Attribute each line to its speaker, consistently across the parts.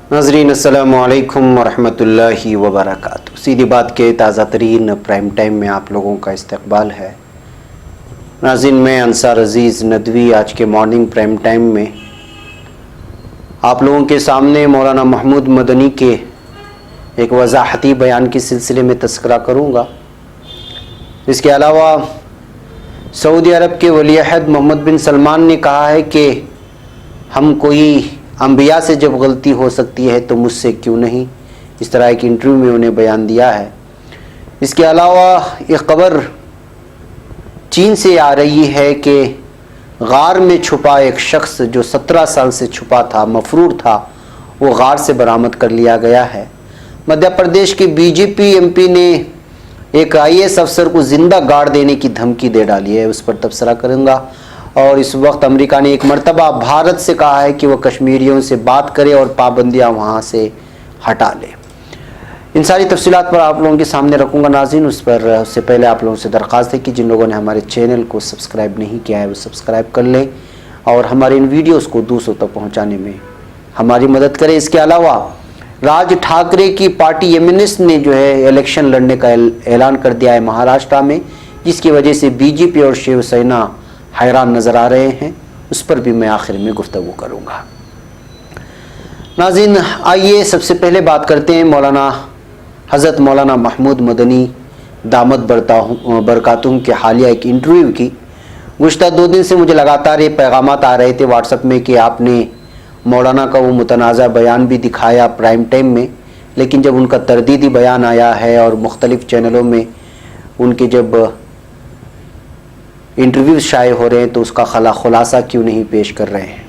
Speaker 1: नाज़रीन अस्सलाम वालेकुम वरहमतुल्लाहि वबरकातुहू। सीधी बात के ताज़ा तरीन प्राइम टाइम में आप लोगों का इस्तकबाल है। नाज़रीन, मैं अंसार अज़ीज़ नदवी आज के मॉर्निंग प्राइम टाइम में आप लोगों के सामने मौलाना महमूद मदनी के एक वज़ाहती बयान के सिलसिले में तज़किरा करूँगा। इसके अलावा सऊदी अरब के वली अहद मोहम्मद बिन सलमान ने कहा है कि हम कोई अंबिया से जब गलती हो सकती है तो मुझसे क्यों नहीं। इस तरह एक इंटरव्यू में उन्हें बयान दिया है। इसके अलावा एक खबर चीन से आ रही है कि गार में छुपा एक शख्स जो 17 साल से छुपा था, मफरूर था, वो गार से बरामद कर लिया गया है। मध्य प्रदेश के बीजेपी एमपी ने एक आईएएस अफसर को जिंदा गाड़ देने की धमकी दे डाली है, उस पर तबसरा करूँगा। और इस वक्त अमेरिका ने एक मरतबा भारत से कहा है कि वह कश्मीरियों से बात करे और पाबंदियां वहां से हटा ले। इन सारी तफसीलात पर आप लोगों के सामने रखूंगा नाज़रीन। उससे पहले आप लोगों से दरख्वास्त है कि जिन लोगों ने हमारे चैनल को सब्सक्राइब नहीं किया है वो सब्सक्राइब कर लें और हमारे इन वीडियोज़ को दूसरों तक पहुँचाने में हमारी मदद करें। इसके अलावा राज ठाकरे की पार्टी एमएनएस ने जो है इलेक्शन लड़ने का ऐलान कर दिया है महाराष्ट्र में, जिसकी वजह से बीजेपी और शिवसेना हैरान नज़र आ रहे हैं। उस पर भी मैं आखिर में गुफ्तगू करूँगा। नाज़रीन, आइए सबसे पहले बात करते हैं हज़रत मौलाना महमूद मदनी दामद बरकातुहू के हालिया एक इंटरव्यू की। गुज़श्ता 2 दिन से मुझे लगातार ये पैगामात आ रहे थे व्हाट्सएप में कि आपने मौलाना का वो मुतनाज़ा बयान भी दिखाया प्राइम टाइम में, लेकिन जब उनका तरदीदी बयान आया है और मुख्तलिफ़ चैनलों में उनके जब इंटरव्यूज़ शाये हो रहे हैं तो उसका खुलासा क्यों नहीं पेश कर रहे हैं।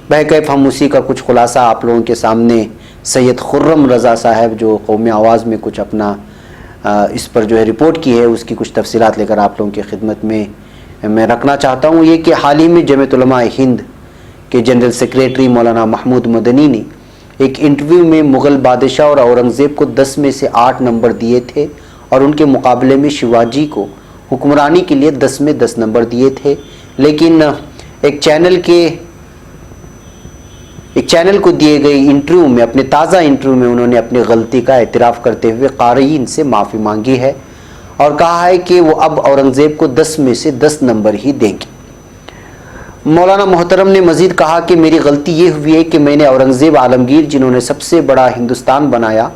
Speaker 1: बहरकैफ हम उसी का कुछ खुलासा आप लोगों के सामने सैयद खुर्रम रज़ा साहब जो कौमी आवाज़ में कुछ अपना इस पर जो है रिपोर्ट की है उसकी कुछ तफसीलात लेकर आप लोगों की खिदमत में मैं रखना चाहता हूँ। ये कि हाल ही में जमीयत उलमा हिंद के जनरल सेक्रेटरी मौलाना महमूद मदनी ने एक इंटरव्यू में मुग़ल बादशाह और औरंगज़ेब को 10 में से 8 नंबर दिए थे और उनके मुकाबले में शिवाजी को हुक्मरानी के लिए 10 में 10 नंबर दिए थे। लेकिन एक चैनल को दिए गए इंटरव्यू में, अपने ताज़ा इंटरव्यू में उन्होंने अपनी गलती का एतराफ़ करते हुए क़ारीन से माफ़ी मांगी है और कहा है कि वो अब औरंगज़ेब को 10 में से 10 नंबर ही देंगे। मौलाना मोहतरम ने मज़ीद कहा कि मेरी गलती ये हुई है कि मैंने औरंगज़ेब आलमगीर जिन्होंने सबसे बड़ा हिंदुस्तान बनाया,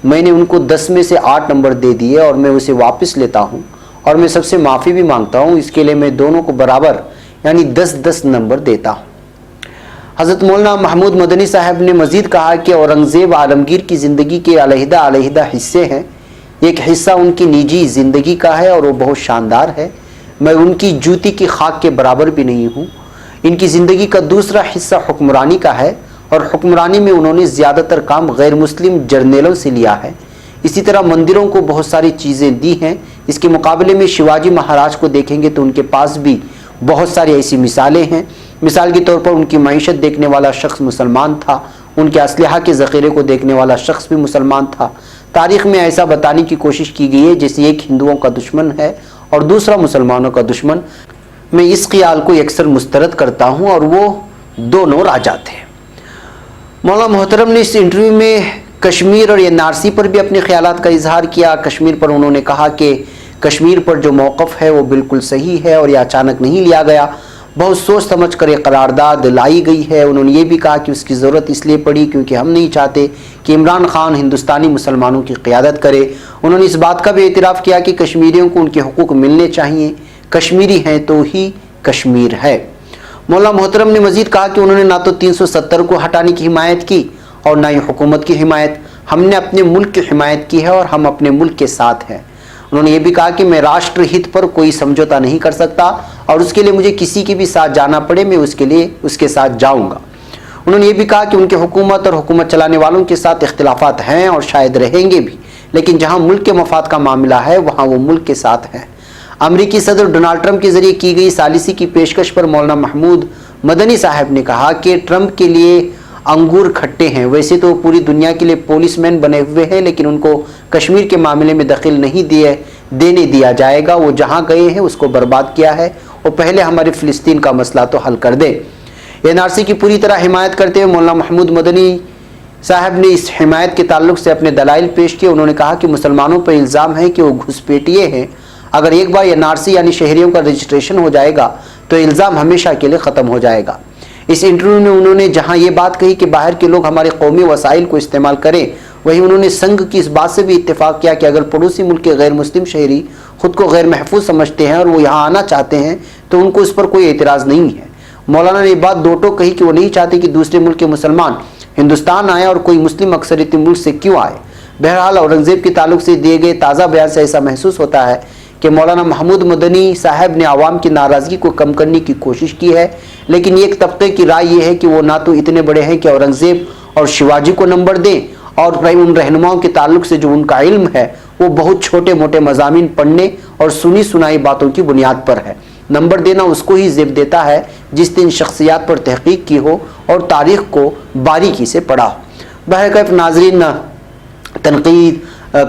Speaker 1: मैंने उनको 10 में से 8 नंबर दे दिए और मैं उसे वापस लेता हूँ और मैं सबसे माफ़ी भी मांगता हूँ। इसके लिए मैं दोनों को बराबर यानी 10-10 नंबर देता हूँ। हज़रत मौलाना महमूद मदनी साहब ने मज़ीद कहा कि औरंगज़ेब आलमगीर की ज़िंदगी के अलहदा हिस्से हैं। एक हिस्सा उनकी निजी ज़िंदगी का है और वो बहुत शानदार है, मैं उनकी जूती की खाक के बराबर भी नहीं हूँ। इनकी ज़िंदगी का दूसरा हिस्सा हुक्मरानी का है और हुक्मरानी में उन्होंने ज़्यादातर काम गैर मुस्लिम जर्नेलों से लिया है। इसी तरह मंदिरों को बहुत सारी चीज़ें दी हैं। इसके मुकाबले में शिवाजी महाराज को देखेंगे तो उनके पास भी बहुत सारी ऐसी मिसालें हैं। मिसाल के तौर पर उनकी मईशत देखने वाला शख्स मुसलमान था, उनके असलहा के ज़ख़ीरे को देखने वाला शख्स भी मुसलमान था। तारीख़ में ऐसा बताने की कोशिश की गई है जैसे एक हिंदुओं का दुश्मन है और दूसरा मुसलमानों का दुश्मन। मैं इस ख़याल को अक्सर मुस्तरद करता हूँ और वो दोनों राजा थे। मौलाना मोहतरम ने इस इंटरव्यू में कश्मीर और एनआरसी पर भी अपने ख्यालात का इजहार किया। कश्मीर पर उन्होंने कहा कि कश्मीर पर जो मौक़िफ़ है वो बिल्कुल सही है और यह अचानक नहीं लिया गया, बहुत सोच समझ कर एक करारदाद लाई गई है। उन्होंने ये भी कहा कि उसकी ज़रूरत इसलिए पड़ी क्योंकि हम नहीं चाहते कि इमरान खान हिंदुस्तानी मुसलमानों की क़ियादत करे। उन्होंने इस बात का भी एतराफ़ किया कि कश्मीरियों को उनके हुकूक मिलने चाहिए, कश्मीरी हैं तो ही कश्मीर है। मौलाना मोहतरम ने मज़ीद कहा कि उन्होंने ना तो 370 को हटाने की हिमायत की और ना ही हुकूमत की हिमायत। हमने अपने मुल्क की हिमायत की है और हम अपने मुल्क के साथ हैं। उन्होंने ये भी कहा कि मैं राष्ट्र हित पर कोई समझौता नहीं कर सकता और उसके लिए मुझे किसी के भी साथ जाना पड़े मैं उसके साथ जाऊंगा। उन्होंने ये भी कहा कि उनके हुकूमत और हुकूमत चलाने वालों के साथ इख्तिलाफात हैं और शायद रहेंगे भी, लेकिन जहाँ मुल्क के मफाद का मामला है वहाँ वो मुल्क के साथ हैं। अमरीकी सदर डोनाल्ड ट्रंप के ज़रिए की गई सालिसी की पेशकश पर मौलाना महमूद मदनी साहब ने कहा कि ट्रंप के लिए अंगूर खट्टे हैं। वैसे तो पूरी दुनिया के लिए पुलिसमैन बने हुए हैं, लेकिन उनको कश्मीर के मामले में दखल नहीं देने दिया जाएगा। वो जहाँ गए हैं उसको बर्बाद किया है और पहले हमारे फ़िलिस्तीन का मसला तो हल कर दे। एनआरसी की पूरी तरह हिमायत करते हुए मौलाना महमूद मदनी साहब ने इस हिमायत के ताल्लुक से अपने दलाइल पेश किए। उन्होंने कहा कि मुसलमानों पर इल्ज़ाम है कि वो घुसपैठिए हैं। अगर एक बार एनआरसी यानी शहरियों का रजिस्ट्रेशन हो जाएगा तो इल्ज़ाम हमेशा के लिए ख़त्म हो जाएगा। इस इंटरव्यू में उन्होंने जहां ये बात कही कि बाहर के लोग हमारे कौमी वसाइल को इस्तेमाल करें, वहीं उन्होंने संघ की इस बात से भी इत्तेफाक किया कि अगर पड़ोसी मुल्क के गैर मुस्लिम शहरी खुद को गैर महफूज समझते हैं और वो यहाँ आना चाहते हैं तो उनको इस पर कोई एतराज़ नहीं है। मौलाना ने बात दो टोक कही कि वो नहीं चाहते कि दूसरे मुल्क के मुसलमान हिंदुस्तान आए और कोई मुस्लिम अक्सरियती मुल्क से क्यों आए। बहरहाल औरंगज़ेब के ताल्लुक से दिए गए ताज़ा बयान से ऐसा महसूस होता है कि मौलाना महमूद मदनी साहब ने आवाम की नाराज़गी को कम करने की कोशिश की है, लेकिन एक तबके की राय ये है कि वो ना तो इतने बड़े हैं कि औरंगज़ेब और शिवाजी को नंबर दें, और उन रहनुमाओं के ताल्लुक से जो उनका इल्म है वो बहुत छोटे मोटे मज़ामीन पढ़ने और सुनी सुनाई बातों की बुनियाद पर है। नंबर देना उसको ही ज़ेब देता है जिसने इन शख्सियात पर तहकीक की हो और तारीख़ को बारीकी से पढ़ा हो। बहरकैफ नाज़रीन, तनकीद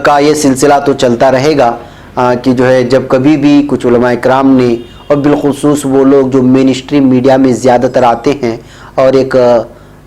Speaker 1: का ये सिलसिला तो चलता रहेगा कि जो है जब कभी भी कुछ उलमा इकराम ने, और बिलखुसूस वो लोग जो मेन स्ट्रीम मीडिया में ज़्यादातर आते हैं और एक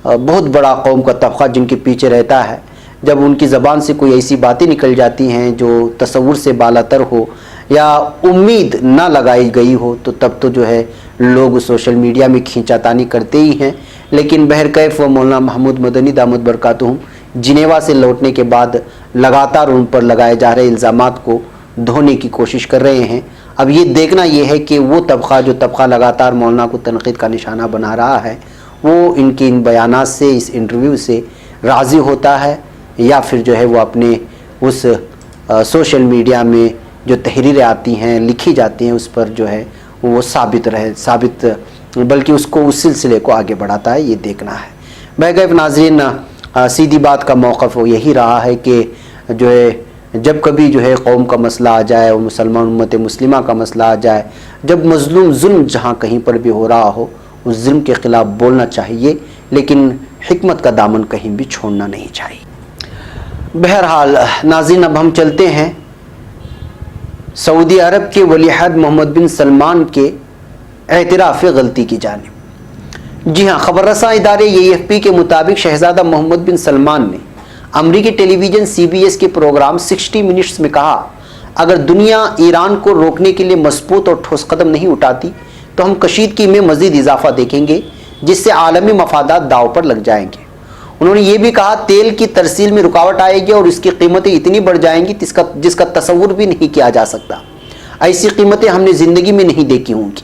Speaker 1: बहुत बड़ा कौम का तबका जिनके पीछे रहता है, जब उनकी ज़बान से कोई ऐसी बातें निकल जाती हैं जो तसव्वुर से बालातर हो या उम्मीद ना लगाई गई हो, तो तब तो जो है लोग सोशल मीडिया में खींचातानी करते ही हैं। लेकिन बहरकैफ मौलाना महमूद मदनी दामद बरकातुहुम जिनेवा से लौटने के बाद लगातार उन पर लगाए जा रहे इल्ज़ामात को धोने की कोशिश कर रहे हैं। अब ये देखना ये है कि वो तबका जो तबका लगातार मौलाना को तनक़ीद का निशाना बना रहा है, वो इनके इन बयानात से, इस इंटरव्यू से राज़ी होता है या फिर जो है वो अपने उस सोशल मीडिया में जो तहरीरें आती हैं, लिखी जाती हैं, उस पर जो है वो साबित बल्कि उसको उस सिलसिले को आगे बढ़ाता है, ये देखना है। बहरकैफ नाज़रीन, सीधी बात का मौक़िफ़ यही रहा है कि जो है जब कभी जो है कौम का मसला आ जाए और मुसलमान उम्मत मुस्लिमा का मसला आ जाए, जब मज़लूम जुल्म जहाँ कहीं पर भी हो रहा हो, उस जुल्म के ख़िलाफ़ बोलना चाहिए, लेकिन हिकमत का दामन कहीं भी छोड़ना नहीं चाहिए। बहरहाल नाज़रीन, अब हम चलते हैं सऊदी अरब के वलीअहद मोहम्मद बिन सलमान के एतराफ़ गलती की जानिब। जी हाँ, ख़बर रसा इदारे AFP के मुताबिक शहज़ादा मोहम्मद बिन सलमान ने अमरीकी टेलीविज़न CBS के प्रोग्राम 60 मिनट्स में कहा, अगर दुनिया ईरान को रोकने के लिए मजबूत और ठोस कदम नहीं उठाती तो हम कशीदगी में मज़ीद इजाफा देखेंगे, जिससे आलमी मफादात दाव पर लग जाएंगे। उन्होंने ये भी कहा, तेल की तरसील में रुकावट आएगी और इसकी कीमतें इतनी बढ़ जाएंगी जिसका तसव्वुर भी नहीं किया जा सकता। ऐसी कीमतें हमने ज़िंदगी में नहीं देखी होंगी।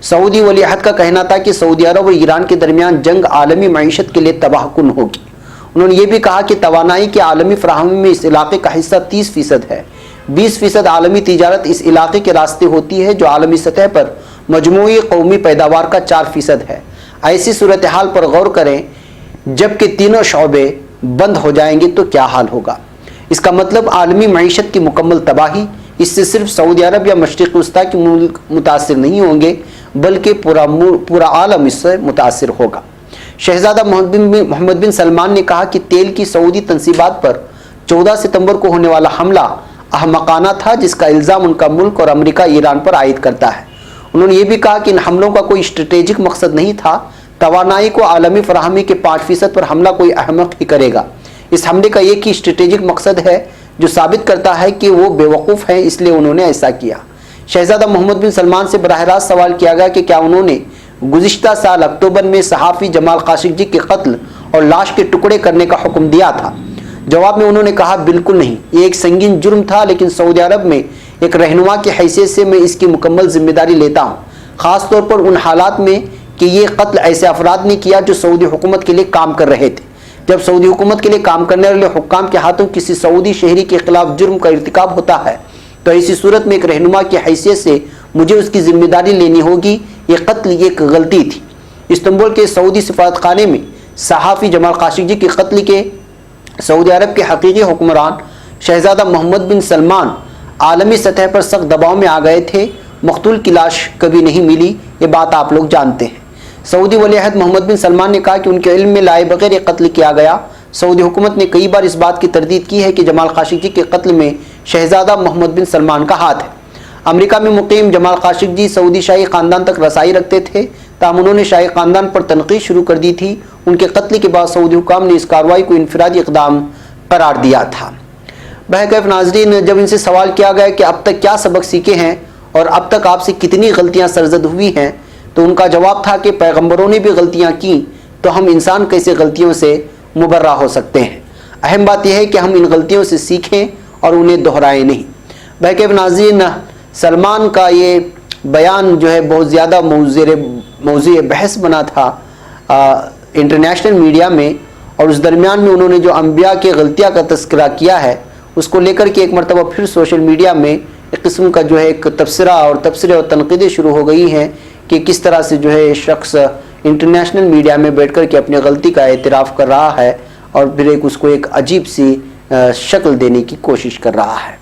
Speaker 1: सऊदी वलीअहद का कहना था कि सऊदी अरब और ईरान के दरमियान जंग आलमी मईशत के लिए तबाहकुन होगी। उन्होंने ये भी कहा कि तवानाई के आलमी फराहमी में इस इलाके का हिस्सा 30% है। 20% आलमी तिजारत इस इलाके के रास्ते होती है, जो आलमी सतह पर मजमूई कौमी पैदावार का 4% है। ऐसी सूरत हाल पर गौर करें, जबकि तीनों शौबे बंद हो जाएंगे तो क्या हाल होगा। इसका मतलब आलमी मईशत की मुकम्मल तबाही। इससे सिर्फ सऊदी अरब या मशरिक़ वस्ता के मुल्क मुतासिर नहीं होंगे, बल्कि पूरा आलम इससे मुतासिर होगा। शहज़ादा मोहम्मद बिन सलमान ने कहा कि तेल की सऊदी तनसीबात पर 14 सितंबर को होने वाला हमला अहमकाना था, जिसका इल्ज़ाम उनका मुल्क और अमेरिका ईरान पर आयद करता है। उन्होंने ये भी कहा कि इन हमलों का कोई स्ट्रेटेजिक मकसद नहीं था। तवानाई को आलमी फराहमी के 5% पर हमला कोई अहमक ही करेगा। इस हमले का एक ही स्ट्रेटेजिक मकसद है जो साबित करता है कि वो बेवकूफ़ हैं, इसलिए उन्होंने ऐसा किया। शहज़ादा मोहम्मद बिन सलमान से बराह रास्त सवाल किया गया कि क्या उन्होंने गुज़िश्ता साल अक्टूबर में सहाफ़ी जमाल काशिक़जी के कत्ल और लाश के टुकड़े करने का हुक्म दिया था। जवाब में उन्होंने कहा, बिल्कुल नहीं, ये एक संगीन जुर्म था, लेकिन सऊदी अरब में एक रहनुमा की हैसियत से मैं इसकी मुकम्मल जिम्मेदारी लेता हूँ, ख़ास तौर पर उन हालात में कि ये कत्ल ऐसे अफराद ने किया जो सऊदी हुकूमत के लिए काम कर रहे थे। जब सऊदी हुकूमत के लिए काम करने वाले हुक्काम के हाथों किसी सऊदी शहरी के खिलाफ जुर्म का इर्तिकाब होता है, तो ऐसी सूरत में एक रहनुमा की हैसियत से मुझे उसकी जिम्मेदारी लेनी होगी। ये कत्ल एक गलती थी। इस्तांबुल के सऊदी सफारतखाने में सहाफ़ी जमाल काशिक़जी के कत्ल के सऊदी अरब के हकीकी हुक्मरान शहज़ादा मोहम्मद बिन सलमान आलमी सतह पर सख्त दबाव में आ गए थे। मकतूल की लाश कभी नहीं मिली, ये बात आप लोग जानते हैं। सऊदी वलीअहद मोहम्मद बिन सलमान ने कहा कि उनके इल्म में लाए बगैर ये कत्ल किया गया। सऊदी हुकूमत ने कई बार इस बात की तरदीद की है कि जमाल काशिक़जी के कत्ल में शहज़ादा मोहम्मद बिन सलमान का हाथ है। अमेरिका में मुकीम जमाल काशिक़जी सऊदी शाही ख़ानदान तक रसाई रखते थे, ताहम उन्होंने शाही ख़ानदान पर तनक़ीद शुरू कर दी थी। ان کے قتل کے بعد سعودی حکام نے اس کارروائی کو انفرادی اقدام قرار دیا تھا۔ بہرکیف ناظرین، جب ان سے سوال کیا گیا کہ اب تک کیا سبق سیکھے ہیں اور اب تک آپ سے کتنی غلطیاں سرزد ہوئی ہیں، تو ان کا جواب تھا کہ پیغمبروں نے بھی غلطیاں کی تو ہم انسان کیسے غلطیوں سے مبرہ ہو سکتے ہیں۔ اہم بات یہ ہے کہ ہم ان غلطیوں سے سیکھیں اور انہیں دہرائیں نہیں۔ بہرکیف ناظرین، سلمان کا یہ بیان جو ہے بہت زیادہ موضوع بحث بنا تھا انٹرنیشنل میڈیا میں، اور اس درمیان میں انہوں نے جو انبیاء کے غلطیاں کا تذکرہ کیا ہے اس کو لے کر کے ایک مرتبہ پھر سوشل میڈیا میں ایک قسم کا جو ہے ایک تبصرے اور تنقیدیں شروع ہو گئی ہیں کہ کس طرح سے جو ہے شخص انٹرنیشنل میڈیا میں بیٹھ کر کے اپنی غلطی کا اعتراف کر رہا ہے اور پھر اس کو ایک عجیب سی شکل دینے کی کوشش کر رہا ہے۔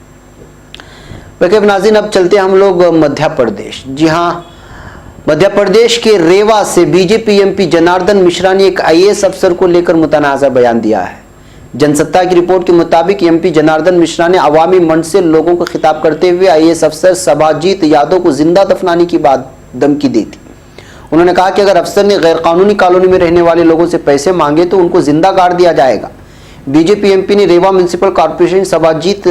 Speaker 1: بہرکیف ناظرین، اب چلتے ہیں ہم لوگ مدھیہ پردیش۔ جی ہاں، مدھیہ پردیش کے ریوا سے B J P M P Janardan Mishra نے ایک IAS افسر کو لے کر متنازع بیان دیا ہے۔ جن ستا کی رپورٹ کے مطابق ایم پی جناردن مشرا نے عوامی منچ سے لوگوں کو خطاب کرتے ہوئے IAS افسر سبھاجیت یادو کو زندہ دفنانے کی بات دھمکی دی تھی۔ انہوں نے کہا کہ اگر افسر نے غیر قانونی کالونی میں رہنے والے لوگوں سے پیسے مانگے تو ان کو زندہ گاڑ دیا جائے گا۔ بی جے پی ایم پی نے ریوا میونسپل کارپوریشن سبھاجیت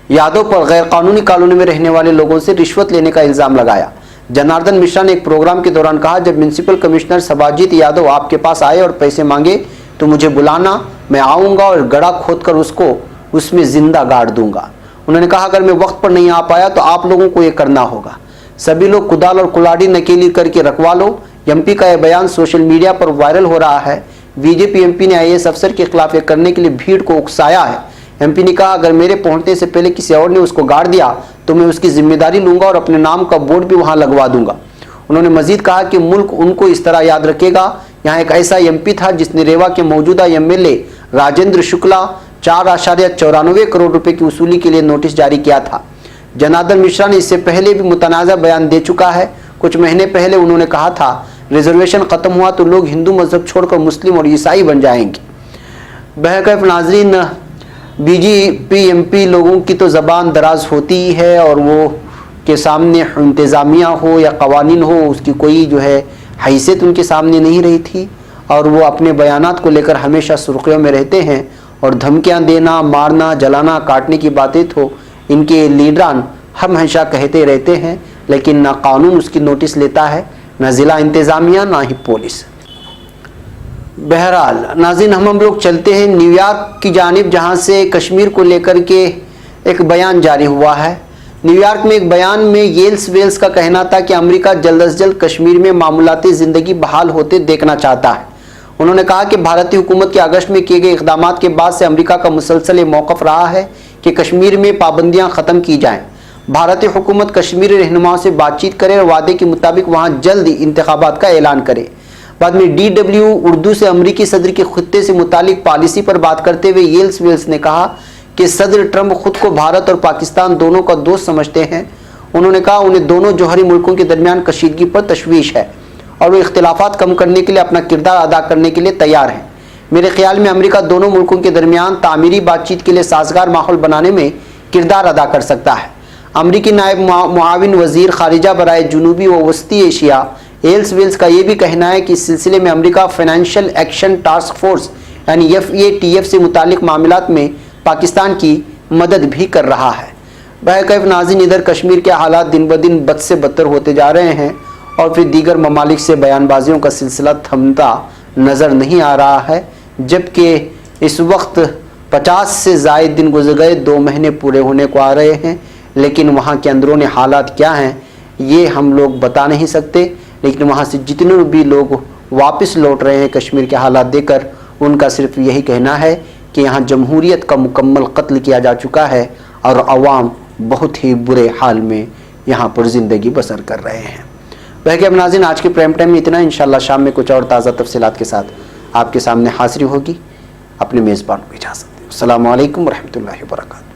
Speaker 1: یادو پر غیر قانونی کالونی میں رہنے والے لوگوں سے رشوت لینے کا الزام لگایا۔ جناردن مشرا نے ایک پروگرام کے دوران کہا، جب میونسپل کمشنر سبھاجیت یادو آپ کے پاس آئے اور پیسے مانگے تو مجھے بلانا، میں آؤں گا اور گڑھا کھود کر اس میں زندہ گاڑ دوں گا۔ انہوں نے کہا اگر میں وقت پر نہیں آ پایا تو آپ لوگوں کو یہ کرنا ہوگا۔ سبھی لوگ کدال اور کلاڑی نکیلی کر کے رکھوا لو۔ ایم پی کا یہ بیان سوشل میڈیا پر وائرل ہو رہا ہے۔ بی جے پی ایم پی نے IAS افسر کے خلاف یہ کرنے کے لیے بھیڑ کو اکسایا ہے۔ ایم پی نے کہا اگر میرے پہنچنے سے پہلے کسی اور نے اس کو گاڑ دیا تو میں اس کی ذمہ داری لوں گا اور اپنے نام کا بورڈ بھی وہاں لگوا دوں گا۔ انہوں نے مزید کہا کہ ملک ان کو اس طرح یاد رکھے گا۔ یہاں ایک ایسا ایم پی تھا جس نے ریوا کے موجودہ MLA راجندر شکلا 4.94 کروڑ روپے کی وصولی کے لیے نوٹس جاری کیا تھا۔ جناردن مشرا نے اس سے پہلے بھی متنازع بیان دے چکا ہے۔ کچھ مہینے پہلے انہوں نے کہا تھا ریزرویشن ختم ہوا تو لوگ ہندو مذہب چھوڑ کر مسلم اور عیسائی بن جائیں گے۔ بہرکیف ناظرین، بی جے پی ایم پی لوگوں کی تو زبان دراز ہوتی ہی ہے اور وہ کے سامنے انتظامیہ ہو یا قوانین ہو اس کی کوئی جو ہے حیثیت ان کے سامنے نہیں رہی تھی، اور وہ اپنے بیانات کو لے کر ہمیشہ سرخیوں میں رہتے ہیں، اور دھمکیاں دینا، مارنا، جلانا، کاٹنے کی باتیں تو ان کے لیڈران ہمیشہ کہتے رہتے ہیں، لیکن نہ قانون اس کی نوٹس لیتا ہے، نہ ضلع انتظامیہ، نہ ہی پولیس۔ بہرحال ناظرین، ہم لوگ چلتے ہیں نیو یارک کی جانب، جہاں سے کشمیر کو لے کر کے ایک بیان جاری ہوا ہے۔ نیو یارک میں ایک بیان میں ییلس ویلس کا کہنا تھا کہ امریکہ جلد از جلد کشمیر میں معمولاتی زندگی بحال ہوتے دیکھنا چاہتا ہے۔ انہوں نے کہا کہ بھارتی حکومت کے اگست میں کیے گئے اقدامات کے بعد سے امریکہ کا مسلسل موقف رہا ہے کہ کشمیر میں پابندیاں ختم کی جائیں۔ بھارتی حکومت کشمیری رہنماؤں سے بات چیت کرے اور وعدے کے مطابق وہاں جلد انتخابات کا اعلان کرے۔ بعد میں DW اردو سے امریکی صدر کے خطے سے متعلق پالیسی پر بات کرتے ہوئے ییلس ویلس نے کہا کہ صدر ٹرمپ خود کو بھارت اور پاکستان دونوں کا دوست سمجھتے ہیں۔ انہوں نے کہا انہیں دونوں جوہری ملکوں کے درمیان کشیدگی پر تشویش ہے اور وہ اختلافات کم کرنے کے لیے اپنا کردار ادا کرنے کے لیے تیار ہیں۔ میرے خیال میں امریکہ دونوں ملکوں کے درمیان تعمیری بات چیت کے لیے سازگار ماحول بنانے میں کردار ادا کر سکتا ہے۔ امریکی نائب معاون وزیر خارجہ برائے جنوبی و وسطی ایشیا ییلس ویلس کا یہ بھی کہنا ہے کہ اس سلسلے میں امریکہ فائنینشیل ایکشن ٹاسک فورس یعنی FATF سے متعلق معاملات میں پاکستان کی مدد بھی کر رہا ہے۔ بہرکیف ناظرین، ادھر کشمیر کے حالات دن بدن بد سے بدتر ہوتے جا رہے ہیں اور پھر دیگر ممالک سے بیان بازیوں کا سلسلہ تھمتا نظر نہیں آ رہا ہے، جبکہ اس وقت 50 سے زائد دن گزر گئے، 2 مہینے پورے ہونے کو آ رہے ہیں، لیکن وہاں کے اندرونی حالات کیا ہیں یہ ہم لوگ بتا نہیں سکتے۔ لیکن وہاں سے جتنے بھی لوگ واپس لوٹ رہے ہیں کشمیر کے حالات دیکھ کر، ان کا صرف یہی کہنا ہے کہ یہاں جمہوریت کا مکمل قتل کیا جا چکا ہے اور عوام بہت ہی برے حال میں یہاں پر زندگی بسر کر رہے ہیں۔ بہرکیف ناظرین، آج کے پرائم ٹائم میں اتنا، انشاءاللہ شام میں کچھ اور تازہ تفصیلات کے ساتھ آپ کے سامنے حاضری ہوگی۔ اپنے میزبان کو اجازت دیں۔ السلام علیکم ورحمۃ اللہ وبرکاتہ۔